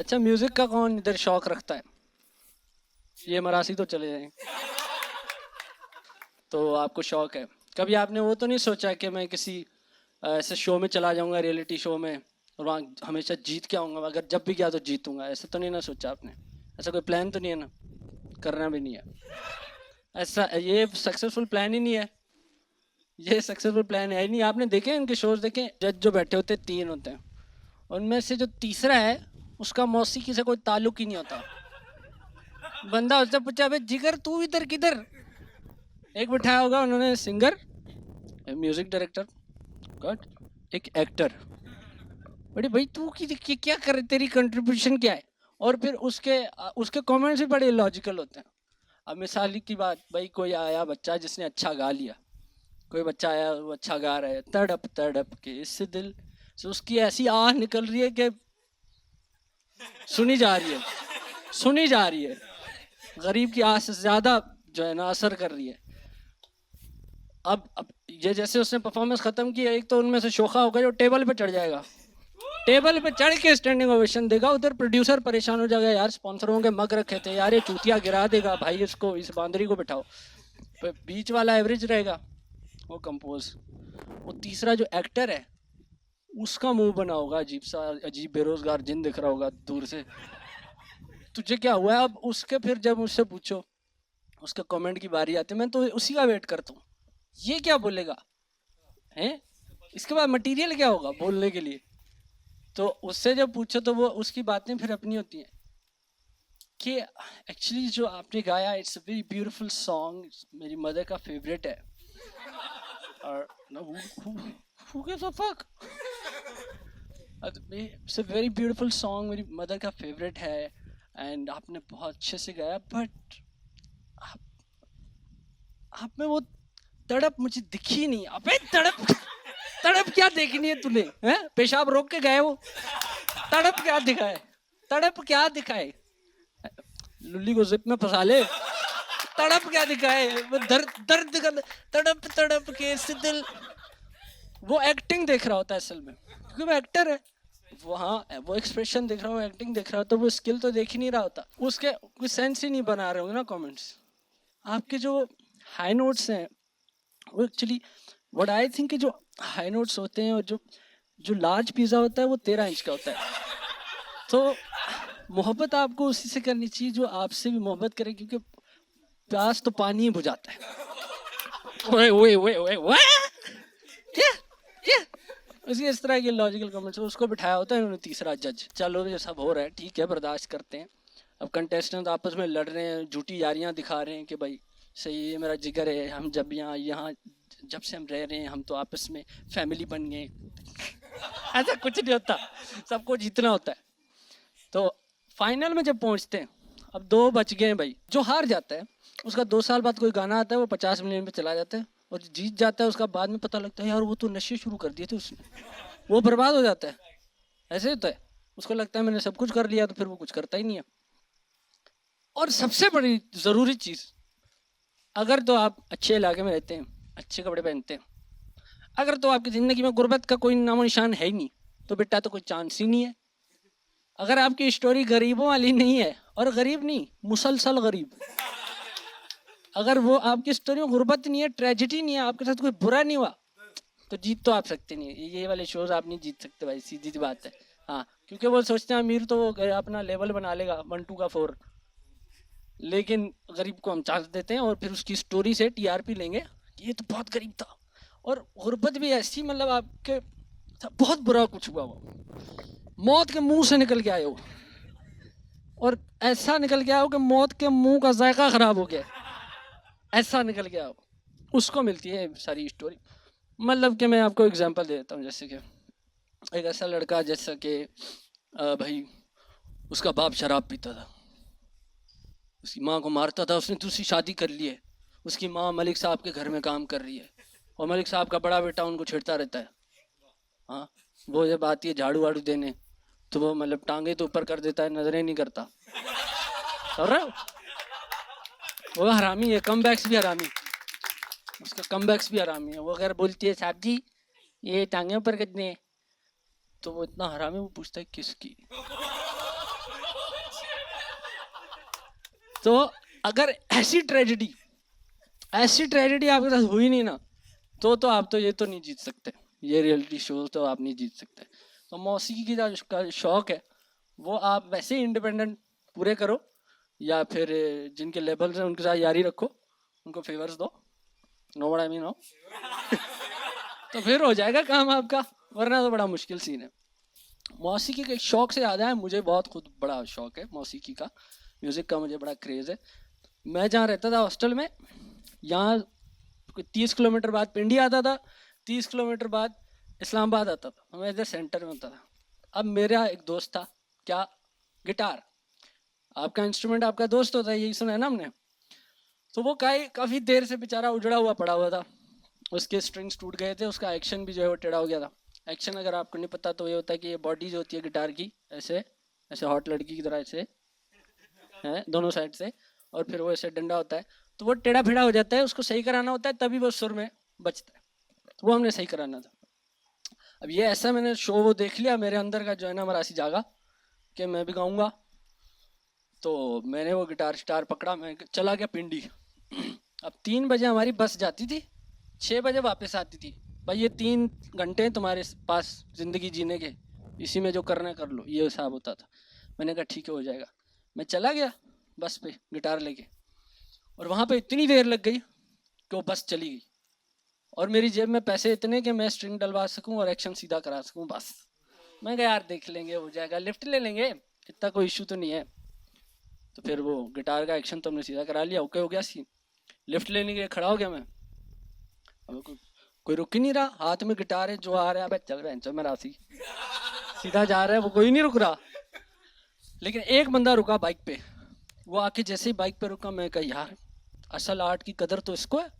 अच्छा, म्यूजिक का कौन इधर शौक रखता है? ये मरासी तो चले जाएं। तो आपको शौक है। कभी आपने वो तो नहीं सोचा कि मैं किसी ऐसे शो में चला जाऊंगा, रियलिटी शो में, और वहाँ हमेशा जीत के आऊंगा, अगर जब भी गया तो जीतूंगा? ऐसा तो नहीं ना सोचा आपने? ऐसा कोई प्लान तो नहीं है ना? करना भी नहीं है ऐसा? ये सक्सेसफुल प्लान ही नहीं है। ये सक्सेसफुल प्लान है ही नहीं। आपने देखे इनके शोज देखे? जज जो बैठे होते हैं 3 होते हैं, उनमें से जो तीसरा है उसका मौसीकी से कोई ताल्लुक ही नहीं होता। बंदा उससे पूछा, अबे जिगर तू इधर किधर? एक बिठाया होगा उन्होंने सिंगर, म्यूजिक डायरेक्टर, गॉड, एक एक्टर। बड़े भाई तू क्या कर रहे, तेरी कंट्रीब्यूशन क्या है? और फिर उसके कमेंट्स भी बड़े लॉजिकल होते हैं। अब मिसाल की बात, भाई कोई आया बच्चा जिसने अच्छा गा लिया, कोई बच्चा आया वो अच्छा गा रहा है, तड़प तड़प के इस दिल से उसकी ऐसी आह निकल रही है कि सुनी जा रही है, सुनी जा रही है, गरीब की आह से ज्यादा जो है ना असर कर रही है। अब ये जैसे उसने परफॉर्मेंस खत्म की, एक तो उनमें से शोखा होगा जो टेबल पे चढ़ जाएगा, टेबल पे चढ़ के स्टैंडिंग ओवेशन देगा। उधर प्रोड्यूसर परेशान हो जाएगा, यार स्पॉन्सरों के मग रखे थे यार, ये चूतिया गिरा देगा भाई, इसको इस बांदरी को बिठाओ। बीच वाला एवरेज रहेगा, वो कंपोज। वो तीसरा जो एक्टर है उसका मुंह बना होगा अजीब सा, अजीब बेरोजगार जिन दिख रहा होगा दूर से, तुझे क्या हुआ है? अब उसके फिर जब मुझसे पूछो, उसके कमेंट की बारी आती है, मैं तो उसी का वेट करता हूँ, ये क्या बोलेगा है, इसके बाद मटेरियल क्या होगा बोलने के लिए। तो उससे जब पूछो तो वो उसकी बातें फिर अपनी होती हैं कि एक्चुअली जो आपने गाया it's a very beautiful song, मेरी मदर का फेवरेट है। और who gives a fuck? It's a very beautiful song, मेरी मदर का फेवरेट है, एंड आपने बहुत अच्छे से गाया, बट आप, आप में वो तड़प मुझे दिखी नहीं। अबे तड़प, तड़प क्या देखनी है तूने? हैं, पेशाब रोक के गए वो, तड़प क्या दिखाए? तड़प क्या दिखाए? लुल्ली को जिप में फंसा ले, तड़प क्या दिखाए? वो दर्द दर्द का, तड़प तड़प के इस दिल। वो एक्टिंग देख रहा होता है असल में, क्योंकि वो एक्टर है। वो हाँ, वो एक्सप्रेशन देख रहा हूँ, एक्टिंग देख रहा हो, तो वो स्किल तो देख ही नहीं रहा होता। उसके कोई सेंस ही नहीं बना रहे होंगे ना कमेंट्स। आपके जो हाई नोट्स हैं वो एक्चुअली, व्हाट आई थिंक, जो हाई नोट्स होते हैं और जो जो लार्ज पिज्जा होता है वो 13 इंच का होता है। तो मोहब्बत आपको उसी से करनी चाहिए जो आपसे भी मोहब्बत करे, क्योंकि प्यास तो पानी ही बुझाता है। ओए ओए ओए ओए ओए, क्या क्या उसकी इस तरह के लॉजिकल कमेंट्स। उसको बिठाया होता है उन्होंने तीसरा जज। चलो ये सब हो रहा है, ठीक है, बर्दाश्त करते हैं। अब कंटेस्टेंट आपस में लड़ रहे हैं, झूठी यारियां दिखा रहे हैं कि भाई सही है, मेरा जिगर है, हम जब यहाँ यहाँ जब से हम रह रहे हैं हम तो आपस में फैमिली बन गए। ऐसा कुछ नहीं होता, सबको जीतना होता है। तो फाइनल में जब पहुंचते हैं, अब 2 बच गए हैं भाई। जो हार जाता है उसका 2 साल बाद कोई गाना आता है, वो 50 मिलियन पे चला जाता है, और जो जीत जाता है उसका बाद में पता लगता है यार वो तो नशे शुरू कर दिए थे उसने, वो बर्बाद हो जाता है। ऐसे होता है, उसको लगता है मैंने सब कुछ कर लिया, तो फिर वो कुछ करता ही नहीं है। और सबसे बड़ी ज़रूरी चीज़, अगर तो आप अच्छे इलाके में रहते हैं, अच्छे कपड़े पहनते हैं, अगर तो आपकी ज़िंदगी में गुर्बत का कोई नामो निशान है ही नहीं, तो बेटा तो कोई चांस ही नहीं है। अगर आपकी स्टोरी गरीबों वाली नहीं है, और गरीब नहीं मुसलसल गरीब, अगर वो आपकी स्टोरी में गुर्बत नहीं है, ट्रेजिडी नहीं है, आपके साथ कोई बुरा नहीं हुआ, तो जीत तो आप सकते नहीं है। ये वाले शोज आप नहीं जीत सकते भाई, सीधी सी बात है। हाँ, क्योंकि वो सोचते हैं अमीर तो वो अपना लेवल बना लेगा 1 2 का 4, लेकिन गरीब को हम चांस देते हैं और फिर उसकी स्टोरी से टीआरपी लेंगे कि ये तो बहुत गरीब था। और गुर्बत भी ऐसी, मतलब आपके बहुत बुरा कुछ हुआ, वो मौत के मुंह से निकल के आए हो, और ऐसा निकल के आओ कि मौत के मुंह का जायका खराब हो गया, ऐसा निकल के आओ, उसको मिलती है सारी स्टोरी। मतलब कि मैं आपको एग्जांपल दे देता हूँ, जैसे कि एक ऐसा लड़का, जैसा कि भाई उसका बाप शराब पीता था, उसकी माँ को मारता था, उसने दूसरी शादी कर ली है, उसकी माँ मलिक साहब के घर में काम कर रही है, और मलिक साहब का बड़ा बेटा उनको छेड़ता रहता है। हाँ, वो जब आती है झाड़ू वाड़ू देने, तो वो मतलब टांगे तो ऊपर कर देता है, नजरें नहीं करता। समझ रहे हो? वो हरामी है, कम बैक्स भी हरामी, उसका कम बैक्स भी हरामी है। वो अगर बोलती है साहब जी ये टांगे ऊपर कितने, तो वो इतना हरामी, वो पूछता है किसकी। तो अगर ऐसी ट्रेजेडी आपके साथ हुई नहीं ना, तो आप तो ये तो नहीं जीत सकते, ये रियलिटी शो तो आप नहीं जीत सकते। तो मौसीकी की जो शौक है वो आप वैसे ही इंडिपेंडेंट पूरे करो, या फिर जिनके लेबल्स हैं उनके साथ यारी रखो, उनको फेवर्स दो, no what I mean, no. तो फिर हो जाएगा काम आपका, वरना तो बड़ा मुश्किल सीन है। मौसीकी के शौक से याद है, मुझे बहुत खुद बड़ा शौक है मौसीकी का, म्यूज़िक का मुझे बड़ा क्रेज़ है। मैं जहाँ रहता था हॉस्टल में, यहाँ 30 किलोमीटर बाद पिंडी आता था, 30 किलोमीटर बाद इस्लामाबाद आता था, मैं इधर सेंटर में होता था। अब मेरा एक दोस्त था, क्या, गिटार, आपका इंस्ट्रूमेंट आपका दोस्त होता है, यही सुना है ना हमने। तो वो काफ़ी देर से बेचारा उजड़ा हुआ पड़ा हुआ था, उसके स्ट्रिंग्स टूट गए थे, उसका एक्शन भी जो है वो टेढ़ा हो गया था। एक्शन अगर आपको नहीं पता तो ये होता है कि ये बॉडी जो होती है गिटार की, ऐसे ऐसे हॉट लड़की की तरह ऐसे है दोनों साइड से, और फिर वो ऐसे डंडा होता है, तो वो टेढ़ा फेढ़ा हो जाता है, उसको सही कराना होता है तभी वो सुर में बचता है, तो वो हमने सही कराना था। अब ये ऐसा मैंने शो वो देख लिया, मेरे अंदर का जो है ना मरासी जागा कि मैं भी गाऊंगा, तो मैंने वो गिटार स्टार पकड़ा, मैं चला गया पिंडी। अब 3 बजे हमारी बस जाती थी, 6 बजे वापस आती थी। भाई ये 3 घंटे तुम्हारे पास ज़िंदगी जीने के, इसी में जो करना है कर लो, ये हिसाब होता था। मैंने कहा ठीक है हो जाएगा। मैं चला गया बस पे गिटार लेके, और वहाँ पे इतनी देर लग गई कि वो बस चली गई, और मेरी जेब में पैसे इतने कि मैं स्ट्रिंग डलवा सकूँ और एक्शन सीधा करा सकूँ बस। मैं कहा यार देख लेंगे, हो जाएगा, लिफ्ट ले लेंगे, इतना कोई इशू तो नहीं है। तो फिर वो गिटार का एक्शन तो हमने सीधा करा लिया, ओके हो गया सीन। लिफ्ट लेने के लिए खड़ा हो गया मैं, अब कोई रुक ही नहीं रहा, हाथ में गिटार है, जो आ रहा है चल रहा है, मैं राशि सीधा जा रहा है, वो कोई नहीं रुक रहा। लेकिन एक बंदा रुका बाइक पे, वो आके जैसे ही बाइक पे रुका, मैं कहा यार असल आर्ट की कदर तो इसको है,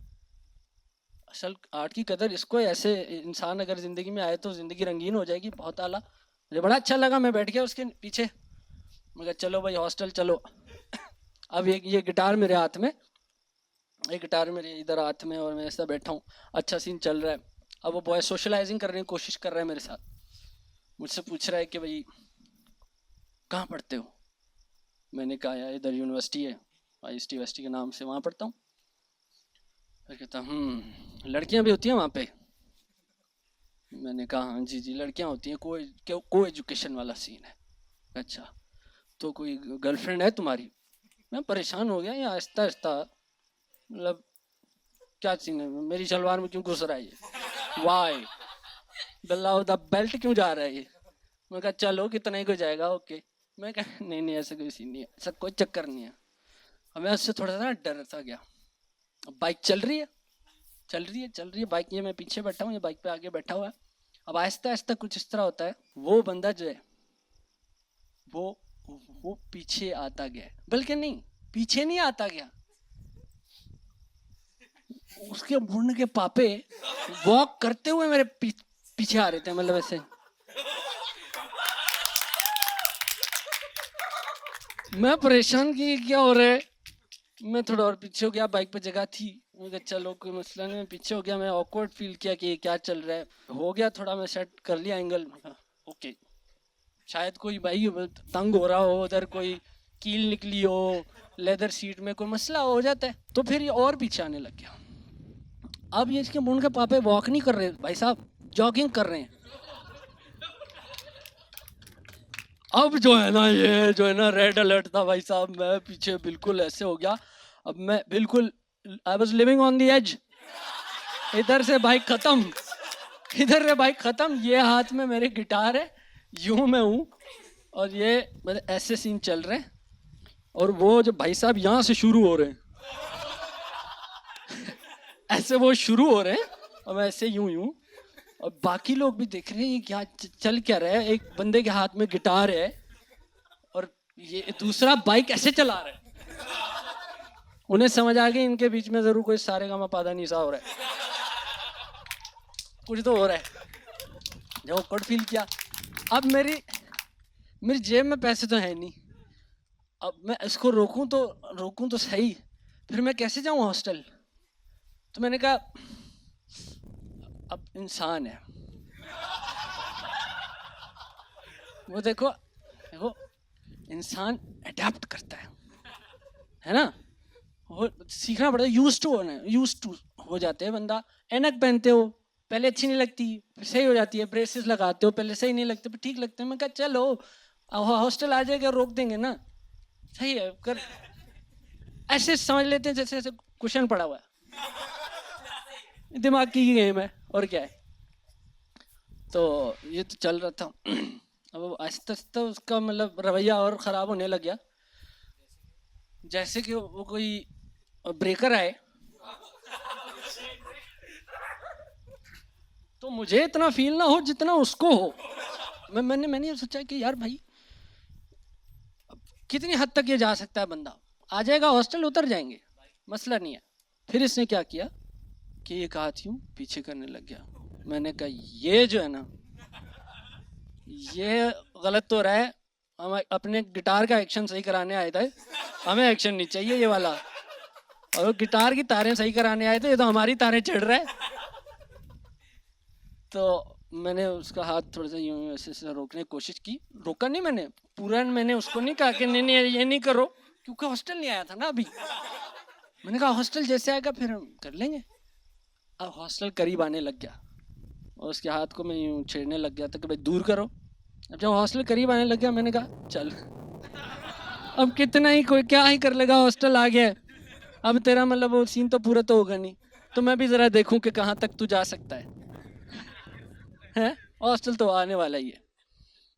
असल आर्ट की कदर इसको है। ऐसे इंसान अगर ज़िंदगी में आए तो ज़िंदगी रंगीन हो जाएगी, बहुत आला। मुझे बड़ा अच्छा लगा, मैं बैठ गया उसके पीछे, मैं कहा चलो भाई हॉस्टल चलो। अब ये गिटार मेरे हाथ में, एक गिटार मेरे इधर हाथ में, और मैं ऐसा बैठा हूँ, अच्छा सीन चल रहा है। अब वो बॉय सोशलाइजिंग करने की कोशिश कर रहा है मेरे साथ, मुझसे पूछ रहा है कि भाई कहाँ पढ़ते हो। मैंने कहा यार इधर यूनिवर्सिटी है, IST यूनिवर्सिटी के नाम से, वहाँ पढ़ता हूँ। फिर कहता लड़कियाँ भी होती हैं वहाँ पे। मैंने कहा हाँ जी जी लड़कियाँ होती हैं, को एजुकेशन वाला सीन है। अच्छा तो कोई गर्लफ्रेंड है तुम्हारी। मैं परेशान हो गया, ये आहिस्ता आहिस्ता मतलब क्या सीन है, मेरी शलवार में क्यों घुस रहा है ये, वाई बिल्ला द बेल्ट क्यों जा रहा है ये। मैं कहा चलो कितना ही को जाएगा, ओके। मैं कहा नहीं नहीं ऐसा कोई सीन नहीं है, ऐसा कोई चक्कर नहीं है। हमें उससे थोड़ा सा डर सा गया। अब बाइक चल रही है बाइक, ये मैं पीछे बैठा हूँ, ये बाइक पे आगे बैठा हुआ है। अब आहिस्ता आहिस्ता कुछ इस तरह होता है, वो बंदा जो है वो पीछे आता गया, बल्कि नहीं पीछे नहीं आता गया, उसके मुंड के पापे वॉक करते हुए मेरे पीछे आ रहे थे, मतलब ऐसे। मैं परेशान कि क्या हो रहा है। मैं थोड़ा और पीछे हो गया, बाइक पे जगह थी, मैं कहा चलो कोई मसला नहीं। मैं पीछे हो गया, मैं ऑकवर्ड फील किया कि क्या चल रहा है। हो गया थोड़ा, मैं सेट कर लिया एंगल, ओके। शायद कोई भाई तंग हो रहा हो, उधर कोई कील निकली हो, लेदर सीट में कोई मसला हो जाता है। तो फिर ये और पीछे आने लग गया। अब ये इसके मुंड के पापे वॉक नहीं कर रहे भाई साहब, जॉगिंग कर रहे हैं। अब जो है ना ये जो है ना रेड अलर्ट था भाई साहब, मैं पीछे बिल्कुल ऐसे हो गया। अब मैं बिल्कुल I was living on the edge. इधर से बाइक खत्म, इधर से बाइक खत्म, ये हाथ में मेरे गिटार है, यूं मैं हूँ, और ये मतलब ऐसे सीन चल रहे हैं। और वो जो भाई साहब यहाँ से शुरू हो रहे हैं ऐसे वो शुरू हो रहे हैं, और मैं ऐसे यूं यूं, और बाकी लोग भी देख रहे हैं ये क्या चल क्या रहा है। एक बंदे के हाथ में गिटार है, और ये दूसरा बाइक ऐसे चला रहा है। उन्हें समझ आ गई इनके बीच में जरूर कोई सारे गामा पादा निशा हो रहा है, कुछ तो हो रहा है। जब ऑकवर्ड फील किया, अब मेरी जेब में पैसे तो है नहीं, अब मैं इसको रोकूं तो सही, फिर मैं कैसे जाऊं हॉस्टल। तो मैंने कहा अब इंसान है वो, देखो इंसान अडेप्ट करता है, है ना, सीखना पड़ता है, यूज टू होना, यूज टू हो जाते हैं। बंदा ऐनक पहनते हो, पहले अच्छी नहीं लगती, फिर सही हो जाती है। ब्रेसेस लगाते हो, पहले सही नहीं लगते, फिर ठीक लगते हैं। मैं कहा चलो हॉस्टल आ जाएगा, रोक देंगे ना, सही है कर, ऐसे समझ लेते हैं जैसे ऐसे क्वेश्चन पड़ा हुआ है, दिमाग की गेम है और क्या है। तो ये तो चल रहा था। अब आहिस्ता आहिस्ता उसका मतलब रवैया और ख़राब होने लग गया। जैसे कि वो कोई ब्रेकर आए तो मुझे इतना फील ना हो जितना उसको हो। मैंने ये सोचा कि यार भाई कितनी हद तक ये जा सकता है बंदा, आ जाएगा हॉस्टल, उतर जाएंगे, मसला नहीं है। फिर इसने क्या किया कि एक हाथ यूं पीछे करने लग गया। मैंने कहा ये जो है ना, ये गलत तो रहा है, हम अपने गिटार का एक्शन सही कराने आए थे, हमें एक्शन नहीं चाहिए ये वाला। और वो गिटार की तारें सही कराने आए थे, ये तो हमारी तारें चिढ़ रहा है। तो मैंने उसका हाथ थोड़ा सा यूं ऐसे रोकने की कोशिश की, रोका नहीं मैंने पूरा, मैंने उसको नहीं कहा कि नहीं ये नहीं करो, क्योंकि हॉस्टल नहीं आया था ना अभी। मैंने कहा हॉस्टल जैसे आएगा फिर हम कर लेंगे। अब हॉस्टल करीब आने लग गया और उसके हाथ को मैं यूं छेड़ने लग गया था कि भाई दूर करो। अब जब हॉस्टल करीब आने लग गया, मैंने कहा चल अब कितना ही कोई क्या ही कर लेगा, हॉस्टल आ गया, अब तेरा मतलब वो सीन तो पूरा तो होगा नहीं, तो मैं भी जरा देखूं कि कहाँ तक तू जा सकता है। हॉस्टल तो आने वाला ही है।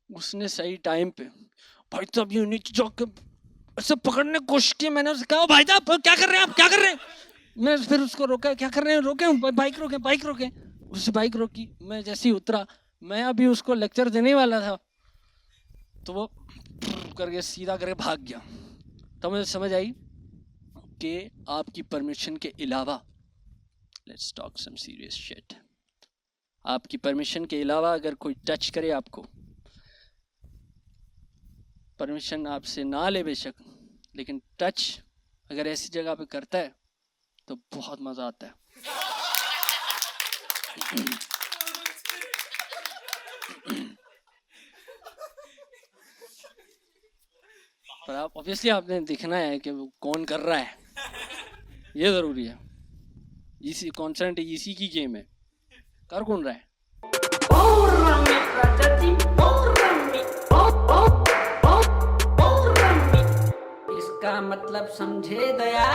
उसने सही टाइम पे भाई साहब यूं नीचे जाके ऐसे पकड़ने की कोशिश की। मैंने उससे कहा भाई साहब क्या कर रहे हैं आप, क्या कर रहे हैं। मैं फिर उसको रोका, क्या कर रहे हैं, रोके बाइक रोके, बाइक रोके। उससे बाइक रोकी, मैं जैसे ही उतरा, मैं अभी उसको लेक्चर देने वाला था, तो वो करके सीधा करके भाग गया। तो मुझे समझ आई कि आपकी परमिशन के अलावा, let's talk some serious shit, आपकी परमिशन के अलावा अगर कोई टच करे आपको, परमिशन आपसे ना ले बेशक, लेकिन टच अगर ऐसी जगह पे करता है तो बहुत मजा आता है। पर आप ऑब्वियसली आपने देखना है कि वो कौन कर रहा है, ये जरूरी है। इसी कॉन्सेंट इसी की गेम है, कर कौन रहा है। इसका मतलब समझे दया।